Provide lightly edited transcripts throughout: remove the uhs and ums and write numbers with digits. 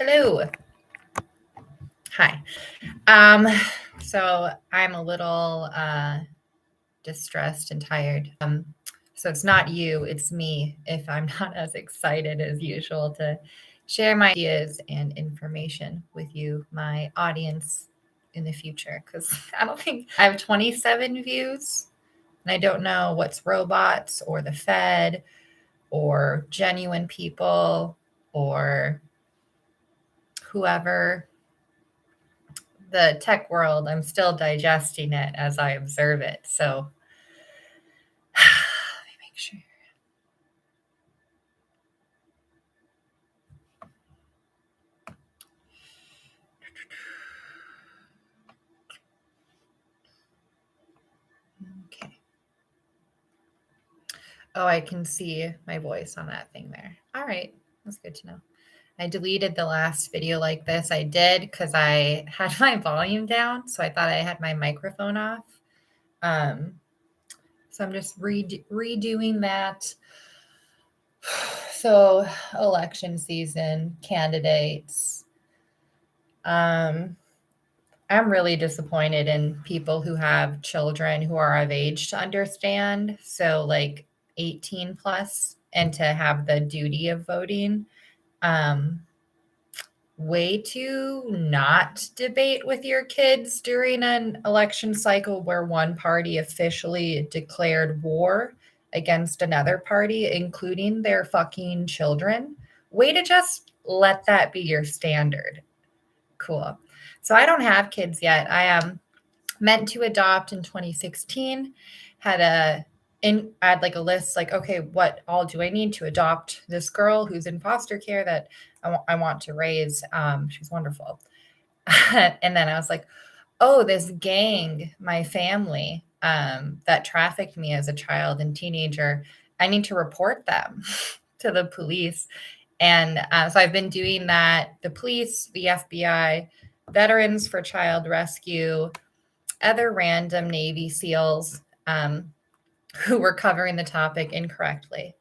Hello. Hi. Um, so I'm a little distressed and tired. So it's not you, it's me if I'm not as excited as usual to share my ideas and information with you, my audience in the future. Because I don't think I have 27 views, and I don't know what's robots or the Fed or genuine people or whoever. The tech world, I'm still digesting it as I observe it. So let me make sure. Okay. Oh, I can see my voice on that thing there. All right. That's good to know. I deleted the last video like this. I did because I had my volume down. So I thought I had my microphone off. Um, so I'm just redoing that. So election season, candidates. I'm really disappointed in people who have children who are of age to understand. So, like 18 plus, and to have the duty of voting. Um, Way to not debate with your kids during an election cycle where one party officially declared war against another party, including their fucking children. Way to just let that be your standard. Cool. So I don't have kids yet. I am meant to adopt in 2016. I had like a list, like, okay, what all do I need to adopt this girl who's in foster care that I want to raise? She's wonderful. And then I was like, oh, this gang, my family, that trafficked me as a child and teenager, I need to report them to the police. And so I've been doing that. The police, the FBI, Veterans for Child Rescue, other random Navy SEALs who were covering the topic incorrectly.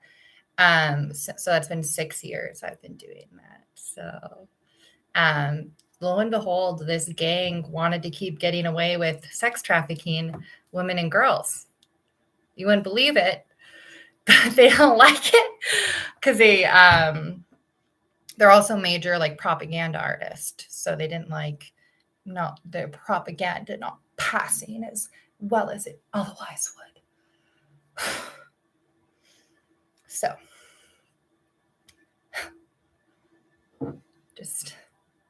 So that's been 6 years I've been doing that. So lo and behold, this gang wanted to keep getting away with sex trafficking women and girls. You wouldn't believe it, but they don't like it because they're also major like propaganda artists. So they didn't like their propaganda not passing as well as it otherwise would. So just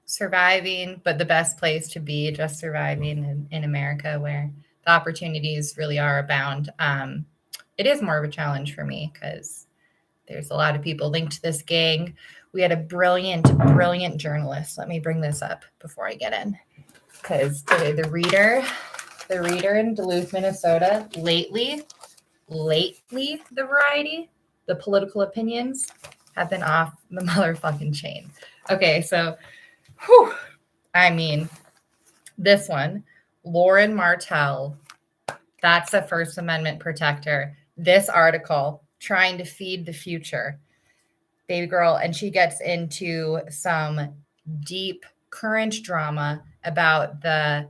surviving, but the best place to be, just surviving in America where the opportunities really are abound. It is more of a challenge for me because there's a lot of people linked to this gang. We had a brilliant journalist. Let me bring this up before I get in. Because the reader in Duluth, Minnesota, lately, the variety, the political opinions have been off the motherfucking chain. Okay, so, I mean, this one, Lauren Martell, that's a First Amendment protector. This article, trying to feed the future, baby girl, and she gets into some deep current drama about the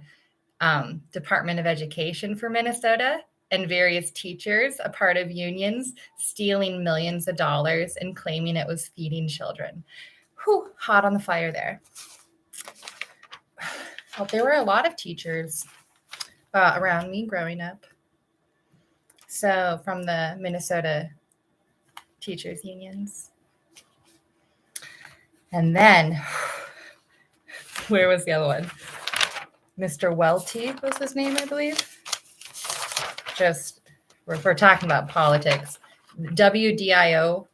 Department of Education for Minnesota and various teachers, a part of unions, stealing millions of dollars and claiming it was feeding children. Whew, hot on the fire there. Well, there were a lot of teachers around me growing up. So from the Minnesota teachers unions. And then, where was the other one? Mr. Welty was his name, I believe. Just, we're talking about politics. WDIO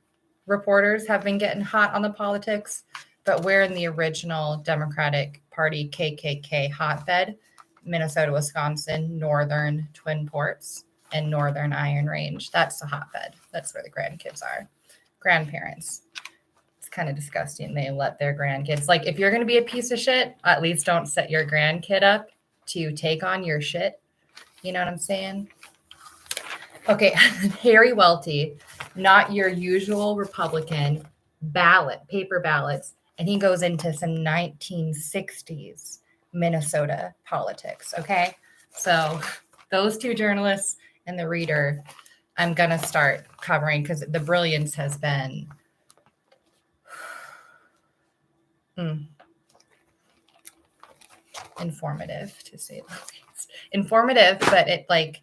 reporters have been getting hot on the politics, but we're in the original Democratic Party KKK hotbed, Minnesota, Wisconsin, Northern Twin Ports, and Northern Iron Range. That's the hotbed. That's where the grandkids are. Grandparents. It's kind of disgusting. They let their grandkids, like, if you're going to be a piece of shit, at least don't set your grandkid up to take on your shit. You know what I'm saying? Okay, Harry Welty, not your usual Republican, paper ballots, And he goes into some 1960s Minnesota politics. Okay. So those two journalists and the reader, I'm going to start covering because the brilliance has been informative, to say the least. Informative, but it like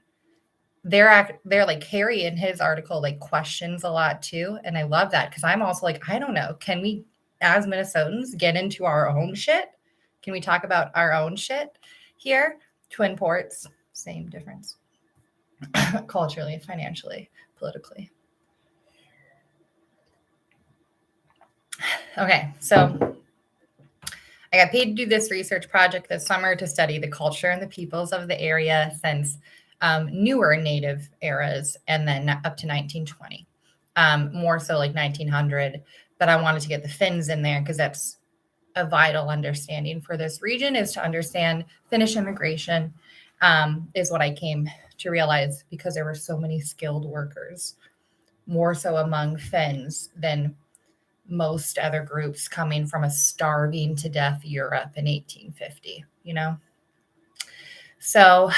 they're like Harry in his article like questions a lot too, and I love that because I'm also like, I don't know, can we as Minnesotans get into our own shit? Can we talk about our own shit here? Twin ports, same difference. Culturally, financially, politically. Okay, so I got paid to do this research project this summer to study the culture and the peoples of the area since newer Native eras and then up to 1920, more so like 1900. But I wanted to get the Finns in there because that's a vital understanding for this region, is to understand Finnish immigration, is what I came to realize because there were so many skilled workers, more so among Finns than most other groups coming from a starving to death Europe in 1850, you know? So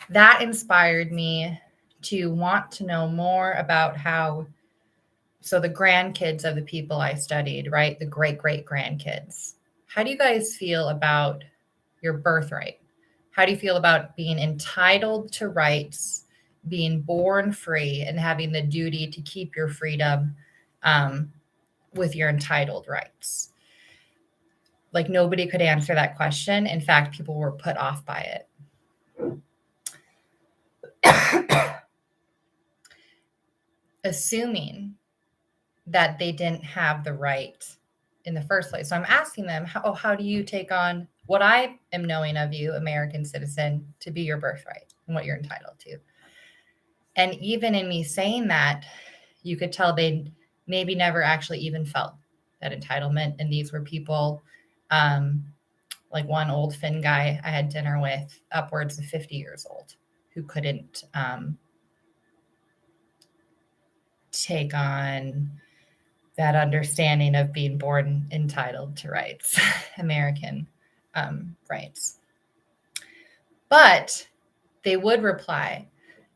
that inspired me to want to know more about how, so the grandkids of the people I studied, right? The great grandkids. How do you guys feel about your birthright? How do you feel about being entitled to rights, being born free, and having the duty to keep your freedom with your entitled rights? Like nobody could answer that question. In fact, people were put off by it. Assuming that they didn't have the right in the first place. So I'm asking them, how do you take on what I am knowing of you, American citizen, to be your birthright and what you're entitled to? And even in me saying that, you could tell they maybe never actually even felt that entitlement. And these were people, like one old Finn guy I had dinner with, upwards of 50 years old, who couldn't take on that understanding of being born entitled to rights, American rights. But they would reply,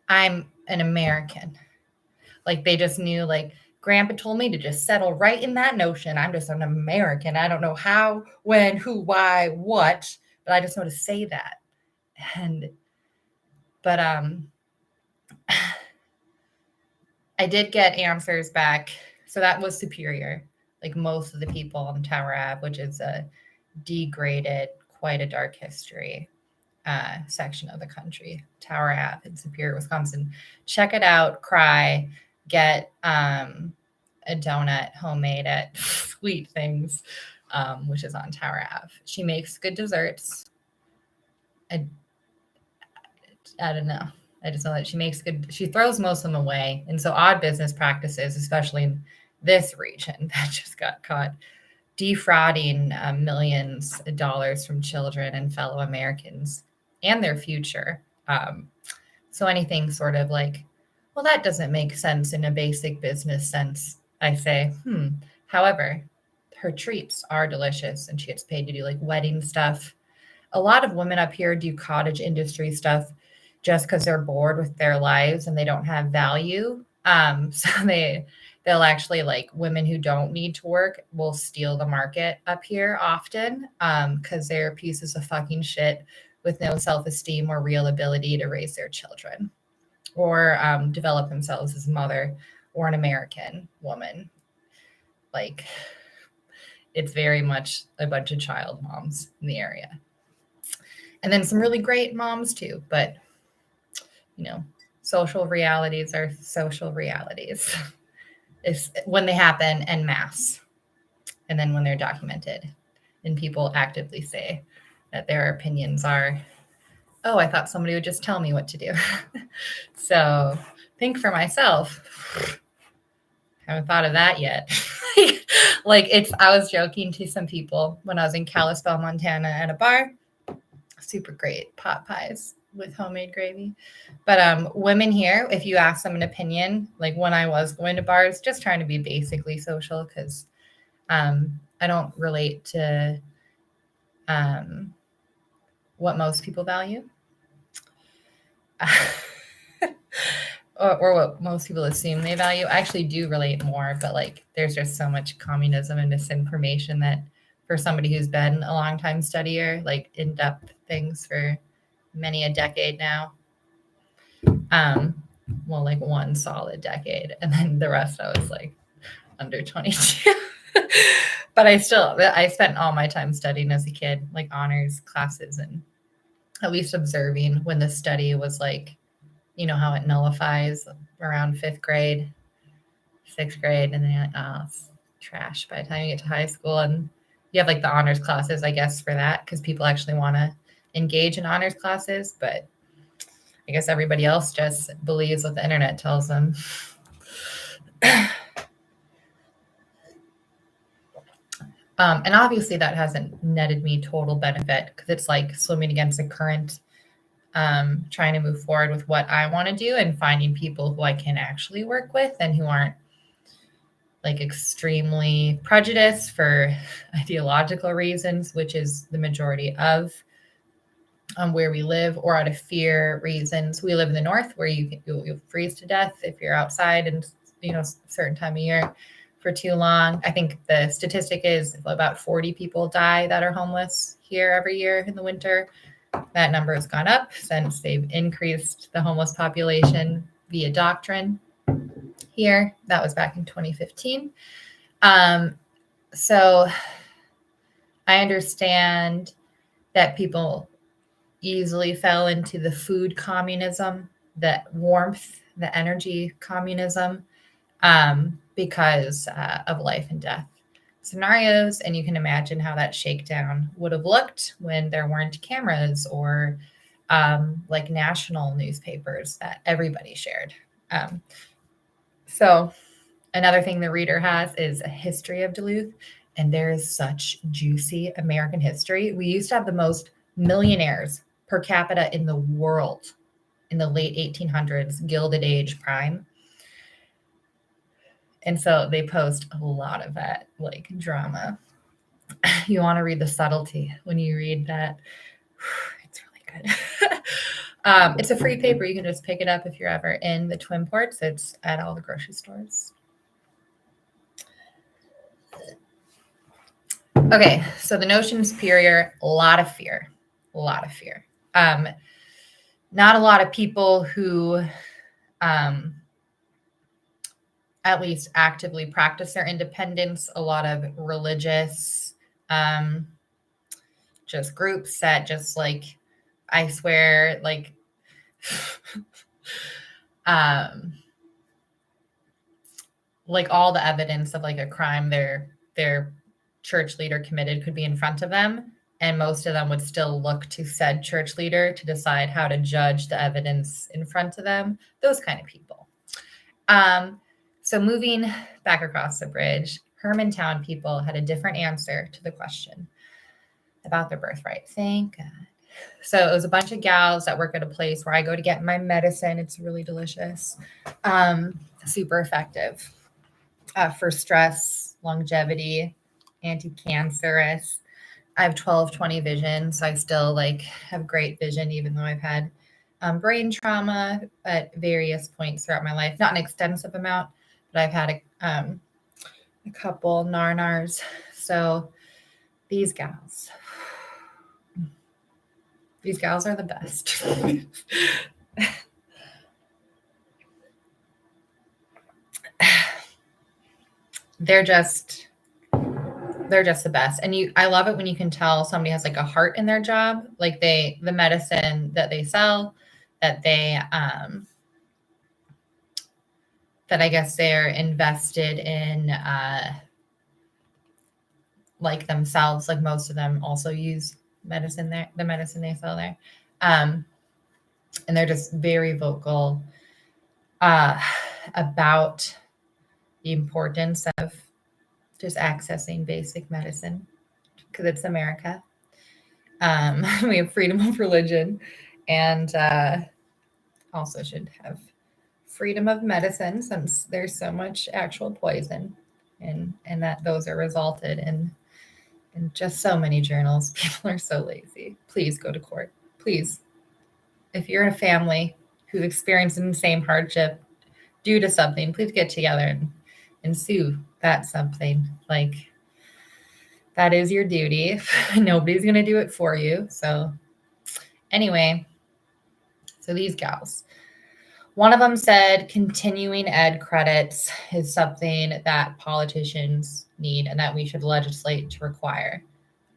I'm an American. Like they just knew, like, Grandpa told me to just settle right in that notion. I'm just an American. I don't know how, when, who, why, what, but I just know to say that. But I did get answers back. So that was Superior. Like most of the people on Tower Ave, which is a degraded, quite a dark history section of the country. Tower Ave in Superior, Wisconsin. Check it out, cry, get a donut homemade at Sweet Things, which is on Tower Ave. She makes good desserts. I don't know. I just know that she makes good, she throws most of them away. And so odd business practices, especially in this region that just got caught defrauding millions of dollars from children and fellow Americans and their future. So anything sort of like, well, that doesn't make sense in a basic business sense. I say, However, her treats are delicious and she gets paid to do like wedding stuff. A lot of women up here do cottage industry stuff just because they're bored with their lives and they don't have value. So they'll actually, like, women who don't need to work will steal the market up here often because they're pieces of fucking shit with no self-esteem or real ability to raise their children or develop themselves as a mother or an American woman. Like, it's very much a bunch of child moms in the area. And then some really great moms too, but you know, social realities are social realities. It's when they happen en masse, and then when they're documented and people actively say that their opinions are, oh, I thought somebody would just tell me what to do. So think for myself. Haven't thought of that yet. I was joking to some people when I was in Kalispell, Montana at a bar. Super great pot pies with homemade gravy. But women here, if you ask them an opinion, like when I was going to bars, just trying to be basically social because I don't relate to what most people value. or what most people assume they value. I actually do relate more, but like there's just so much communism and misinformation that for somebody who's been a long time studier, like in-depth things for many a decade now. Well, like one solid decade, and then the rest I was like under 22. But I spent all my time studying as a kid, like honors classes, and at least observing when the study was like, you know, how it nullifies around 5th grade, 6th grade, and then you're like, oh, it's trash by the time you get to high school. And you have like the honors classes, I guess, for that, because people actually want to engage in honors classes. But I guess everybody else just believes what the internet tells them. And obviously that hasn't netted me total benefit because it's like swimming against the current, trying to move forward with what I want to do and finding people who I can actually work with and who aren't like extremely prejudiced for ideological reasons, which is the majority of where we live, or out of fear reasons. We live in the north where you'll freeze to death if you're outside and a certain time of year for too long. I think the statistic is about 40 people die that are homeless here every year in the winter. That number has gone up since they've increased the homeless population via doctrine here. That was back in 2015. So I understand that people easily fell into the food communism, the warmth, the energy communism, because of life and death scenarios. And you can imagine how that shakedown would have looked when there weren't cameras or like national newspapers that everybody shared. So another thing the reader has is a history of Duluth. And there is such juicy American history. We used to have the most millionaires per capita in the world in the late 1800s, Gilded Age prime. And so they post a lot of that like drama. You want to read the subtlety when you read that. It's really good. It's a free paper. You can just pick it up if you're ever in the Twin Ports. It's at all the grocery stores. Okay, so the notion superior, a lot of fear. Not a lot of people who at least actively practice their independence, a lot of religious just groups that just like, I swear, like like all the evidence of like a crime their church leader committed could be in front of them, and most of them would still look to said church leader to decide how to judge the evidence in front of them. Those kind of people. So moving back across the bridge, Hermantown people had a different answer to the question about their birthright. Thank God. So it was a bunch of gals that work at a place where I go to get my medicine. It's really delicious. Super effective for stress, longevity, anti-cancerous. I have 12/20 vision, so I still like have great vision, even though I've had brain trauma at various points throughout my life. Not an extensive amount, but I've had a couple narnars. So these gals are the best. They're just the best. And I love it when you can tell somebody has like a heart in their job, like the medicine that they sell, that they that I guess they're invested in like themselves. Like most of them also use medicine there, the medicine they sell there. And they're just very vocal about the importance of just accessing basic medicine because it's America. We have freedom of religion, and also should have freedom of medicine since there's so much actual poison in and that those are resulted in just so many journals. People are so lazy. Please go to court. Please. If you're in a family who's experiencing the same hardship due to something, please get together and sue that something. Like, that is your duty. Nobody's going to do it for you. So anyway, so these gals, one of them said continuing ed credits is something that politicians need and that we should legislate to require.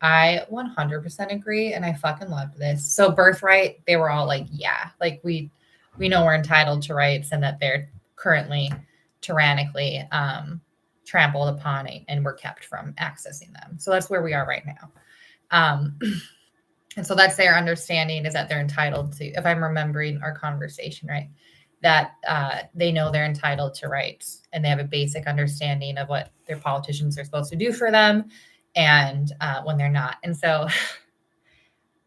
I 100% agree, and I fucking loved this. So birthright, they were all like, yeah, like we know we're entitled to rights and that they're currently tyrannically trampled upon and we're kept from accessing them. So that's where we are right now. And so that's their understanding, is that they're entitled to, if I'm remembering our conversation right, that they know they're entitled to rights and they have a basic understanding of what their politicians are supposed to do for them and when they're not. And so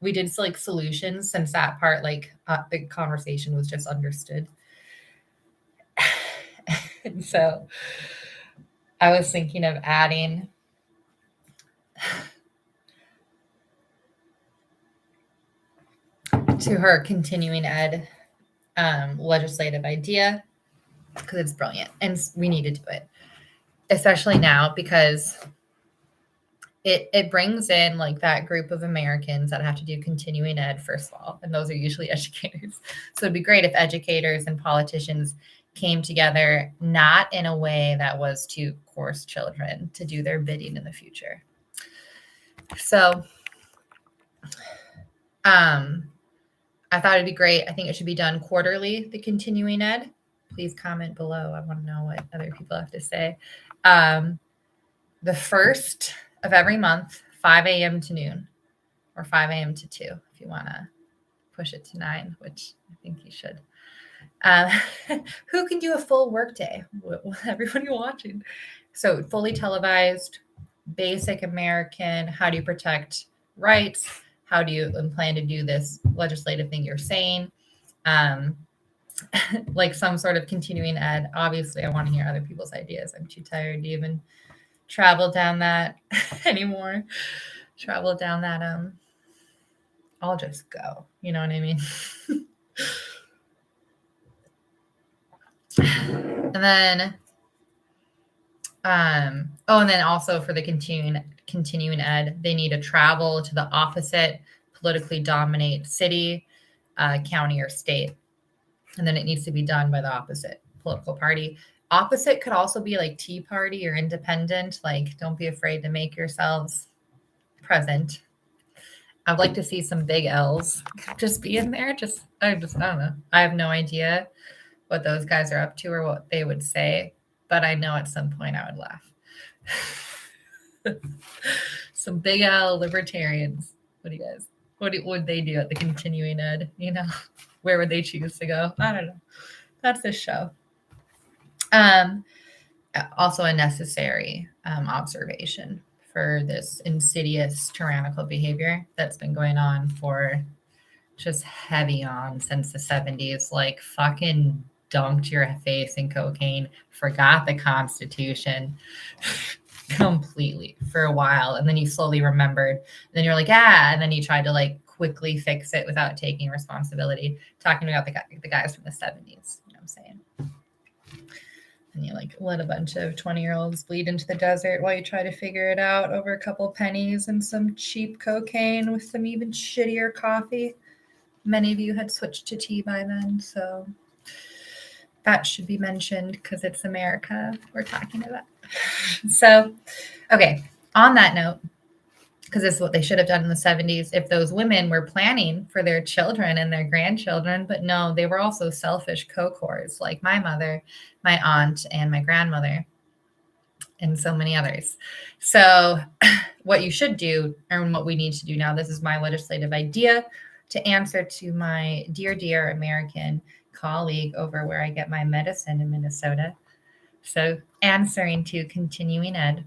we did like solutions, since that part, like the conversation was just understood. And so I was thinking of adding to her continuing ed legislative idea, because it's brilliant and we need to do it, especially now, because it brings in like that group of Americans that have to do continuing ed, first of all, and those are usually educators. So it'd be great if educators and politicians came together, not in a way that was to coerce children to do their bidding in the future. So I thought it'd be great. I think it should be done quarterly, the continuing ed. Please comment below. I want to know what other people have to say. The first of every month, 5 a.m. to noon, or 5 a.m. to 2, if you want to push it to 9, which I think you should. Who can do a full workday? Everybody watching. So fully televised, basic American, how do you protect rights? How do you plan to do this legislative thing you're saying? Like some sort of continuing ed. Obviously, I want to hear other people's ideas. I'm too tired to even travel down that anymore. Travel down that, I'll just go. You know what I mean? And then, and then also for the continuing ed, they need to travel to the opposite politically dominate city, county, or state. And then it needs to be done by the opposite political party. Opposite could also be like Tea Party or independent. Like, don't be afraid to make yourselves present. I'd like to see some big L's just be in there. I don't know. I have no idea what those guys are up to or what they would say, but I know at some point I would laugh. Some big L libertarians. What would they do at the continuing ed? You know, where would they choose to go? I don't know. That's this show. Also a necessary observation for this insidious tyrannical behavior that's been going on for just heavy on since the 70s. Like, fucking dunked your face in cocaine, forgot the Constitution completely for a while, and then you slowly remembered. And then you're like, and then you tried to like quickly fix it without taking responsibility. Talking about the guys from the 70s, you know what I'm saying? And you like let a bunch of 20-year-olds bleed into the desert while you try to figure it out over a couple pennies and some cheap cocaine with some even shittier coffee. Many of you had switched to tea by then, so that should be mentioned because it's America we're talking about. So, okay, on that note, because this is what they should have done in the 70s, if those women were planning for their children and their grandchildren, but no, they were also selfish co-cores like my mother, my aunt, and my grandmother, and so many others. So what you should do, and what we need to do now, this is my legislative idea to answer to my dear American colleague over where I get my medicine in Minnesota. So answering to continuing ed,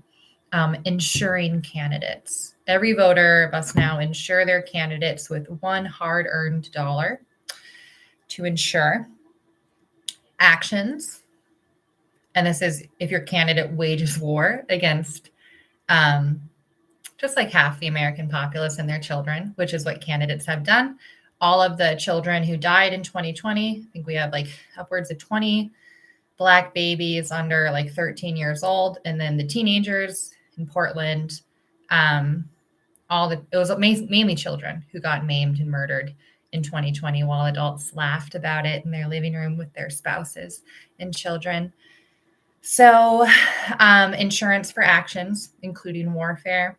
insuring candidates. Every voter must now insure their candidates with one hard-earned dollar to ensure actions And this is if your candidate wages war against just like half the American populace and their children, which is what candidates have done. All of the children who died in 2020, I think we have like upwards of 20 Black babies under like 13 years old. And then the teenagers in Portland, it was mainly children who got maimed and murdered in 2020 while adults laughed about it in their living room with their spouses and children. So insurance for actions, including warfare.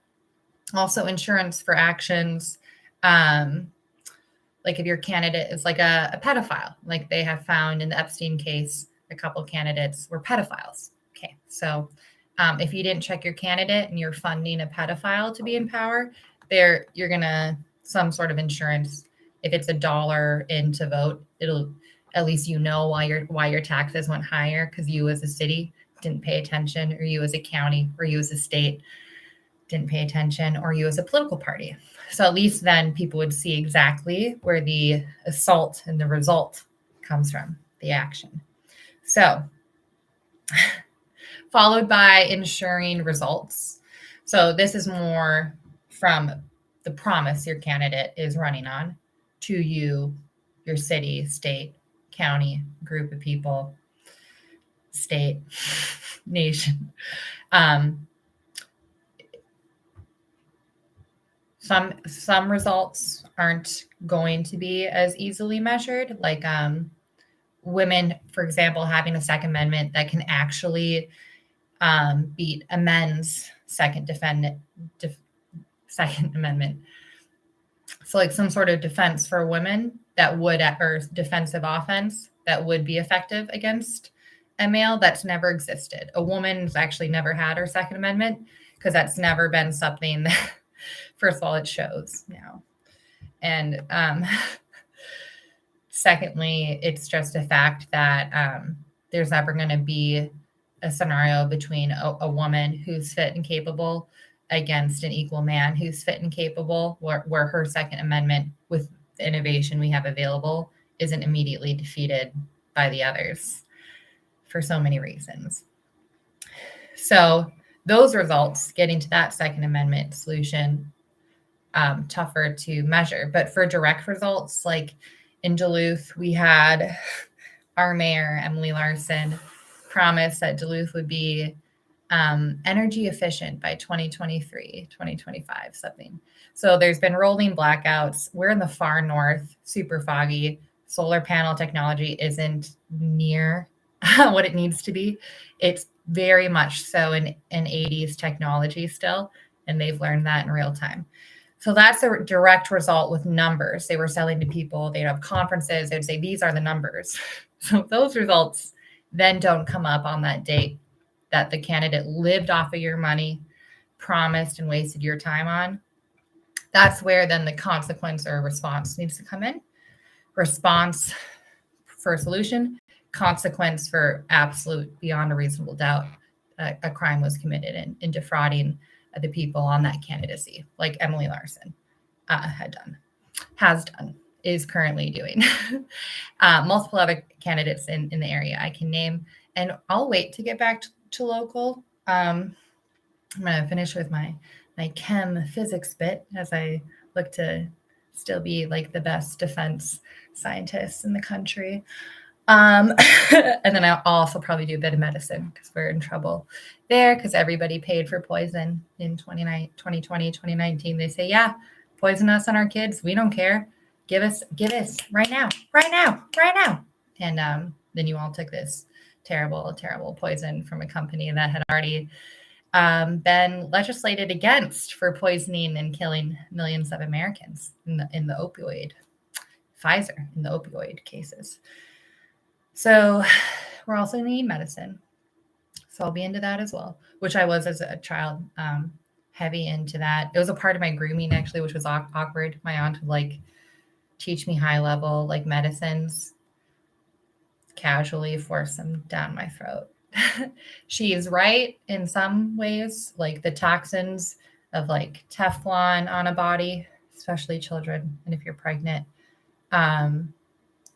Also insurance for actions, like if your candidate is like a pedophile, like they have found in the Epstein case, a couple candidates were pedophiles. Okay, so if you didn't check your candidate and you're funding a pedophile to be in power, you're gonna some sort of insurance. If it's $1 in to vote, it'll at least why your taxes went higher because you as a city didn't pay attention, or you as a county, or you as a state didn't pay attention, or you as a political party. So at least then people would see exactly where the assault and the result comes from, the action. So followed by ensuring results. So this is more from the promise your candidate is running on to you, your city, state, county, group of people, state, nation. Some results aren't going to be as easily measured, like women, for example, having a Second Amendment that can actually beat a men's Second Amendment. So like some sort of defense for women that would, or defensive offense that would be effective against a male, that's never existed. A woman's actually never had her Second Amendment because that's never been something that, first of all, it shows now. And secondly, it's just a fact that there's never going to be a scenario between a woman who's fit and capable against an equal man who's fit and capable, where her Second Amendment, with the innovation we have available, isn't immediately defeated by the others for so many reasons. So those results, getting to that Second Amendment solution, tougher to measure. But for direct results, like in Duluth, we had our mayor, Emily Larson, promise that Duluth would be energy efficient by 2023, 2025, something. So there's been rolling blackouts. We're in the far north, super foggy. Solar panel technology isn't near what it needs to be. It's very much so an 80s technology still, and they've learned that in real time. So that's a direct result with numbers. They were selling to people. They'd have conferences. They'd say, these are the numbers. So those results then don't come up on that date that the candidate lived off of your money, promised, and wasted your time on. That's where then the consequence or response needs to come in. Response for a solution, consequence for absolute, beyond a reasonable doubt, a crime was committed in defrauding the people on that candidacy, like Emily Larson has done, is currently doing. Multiple other candidates in the area I can name, and I'll wait to get back to local. I'm going to finish with my chem physics bit as I look to still be like the best defense scientists in the country. And then I'll also probably do a bit of medicine because we're in trouble there because everybody paid for poison in 2020, 2019. They say, yeah, poison us and our kids. We don't care. Give us right now. And then you all took this terrible poison from a company that had already been legislated against for poisoning and killing millions of Americans in the opioid, Pfizer in the opioid cases. So we're also going to need medicine. So I'll be into that as well, which I was as a child, heavy into that. It was a part of my grooming actually, which was awkward. My aunt would like teach me high level like medicines, casually force them down my throat. She is right in some ways, like the toxins of like Teflon on a body, especially children, and if you're pregnant,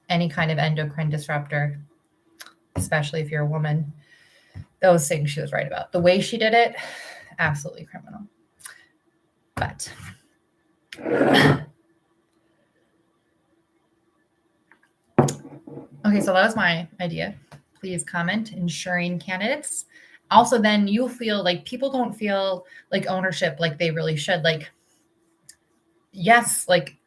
any kind of endocrine disruptor, especially if you're a woman, those things she was right about. The way she did it, absolutely criminal. But okay, so that was my idea. Please comment. Insuring candidates. Also, then you'll feel like people don't feel like ownership like they really should. Like, yes, like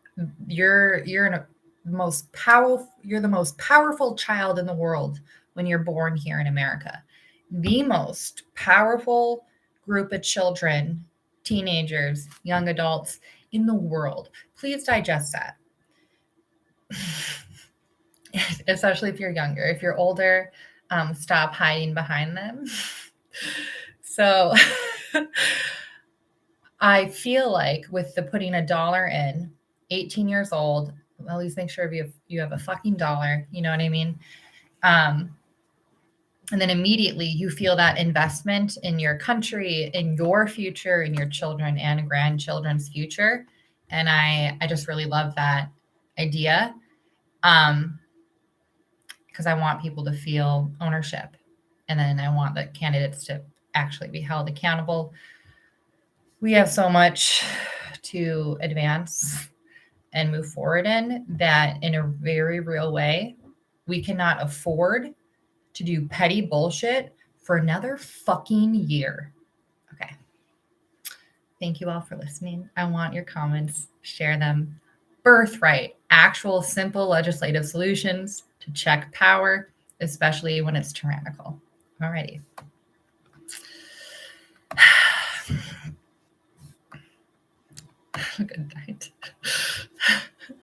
you're in a you're the most powerful child in the world when you're born here in America. The most powerful group of children, teenagers, young adults in the world. Please digest that. Especially if you're younger. If you're older, stop hiding behind them. So I feel like with the putting $1 in, 18 years old, at least make sure you have a fucking dollar, you know what I mean? And then immediately you feel that investment in your country, in your future, in your children and grandchildren's future. And I just really love that idea. Because I want people to feel ownership. And then I want the candidates to actually be held accountable. We have so much to advance and move forward in that in a very real way, we cannot afford to do petty bullshit for another fucking year. Okay. Thank you all for listening. I want your comments, share them. Birthright, actual simple legislative solutions to check power, especially when it's tyrannical. Alrighty. Good night.